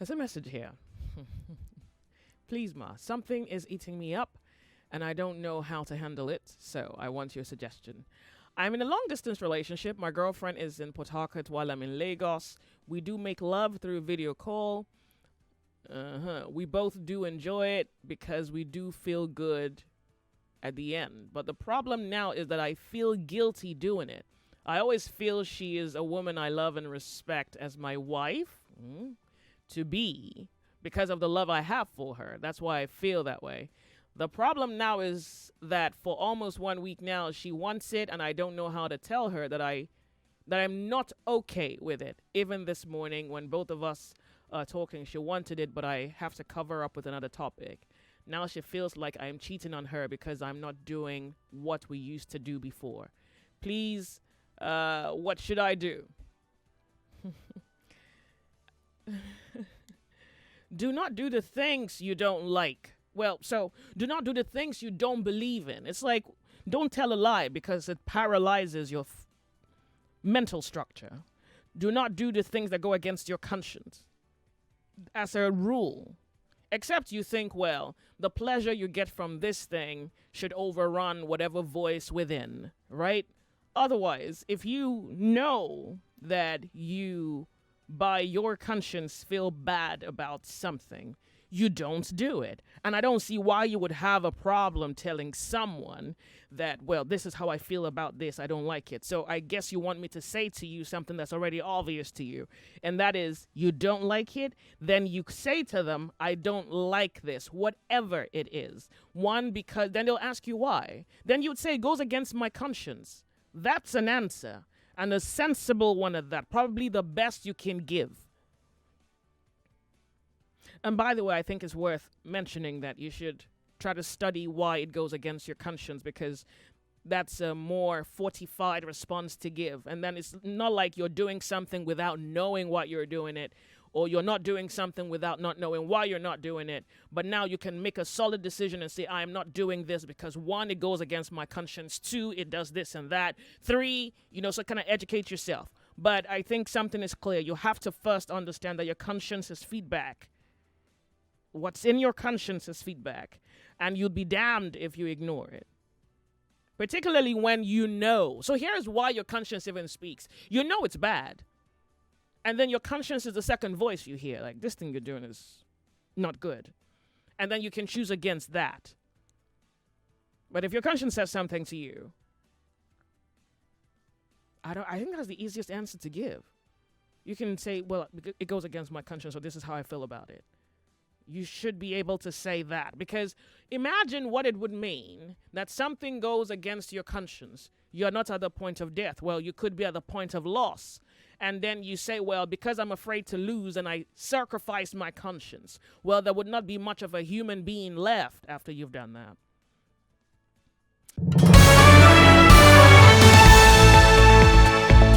There's a message here. Please, Ma, something is eating me up, and I don't know how to handle it, so I want your suggestion. I'm in a long distance relationship. My girlfriend is in Port Harcourt while I'm in Lagos. We do make love through video call. We both do enjoy it because we do feel good at the end. But the problem now is that I feel guilty doing it. I always feel she is a woman I love and respect as my wife to be because of the love I have for her. That's why I feel that way. The problem now is that for almost 1 week now, she wants it, and I don't know how to tell her that I'm not okay with it. Even this morning, when both of us are talking, she wanted it, but I have to cover up with another topic. Now she feels like I'm cheating on her because I'm not doing what we used to do before. Please, what should I do? Do not do the things you don't like. Well, so do not do the things you don't believe in. It's like, don't tell a lie because it paralyzes your mental structure. Do not do the things that go against your conscience. As a rule, except you think, well, the pleasure you get from this thing should overrun whatever voice within, right? Otherwise, if you know that you, by your conscience, feel bad about something, you don't do it. And I don't see why you would have a problem telling someone that, well, this is how I feel about this. I don't like it. So I guess you want me to say to you something that's already obvious to you. And that is, you don't like it. Then you say to them, I don't like this, whatever it is. One, because then they'll ask you why. Then you'd say it goes against my conscience. That's an answer. And a sensible one at that. Probably the best you can give. And by the way, I think it's worth mentioning that you should try to study why it goes against your conscience, because that's a more fortified response to give. And then it's not like you're doing something without knowing what you're doing it, or you're not doing something without not knowing why you're not doing it. But now you can make a solid decision and say, I'm not doing this because 1, it goes against my conscience. 2, it does this and that. 3, so kind of educate yourself. But I think something is clear. You have to first understand that your conscience is feedback. What's in your conscience is feedback, and you'd be damned if you ignore it. Particularly when you know. So here's why your conscience even speaks. You know it's bad. And then your conscience is the second voice you hear. Like, this thing you're doing is not good. And then you can choose against that. But if your conscience says something to you, I think that's the easiest answer to give. You can say, well, it goes against my conscience, so this is how I feel about it. You should be able to say that, because imagine what it would mean that something goes against your conscience. You're not at the point of death. Well, you could be at the point of loss. And then you say, well, because I'm afraid to lose and I sacrifice my conscience. Well, there would not be much of a human being left after you've done that.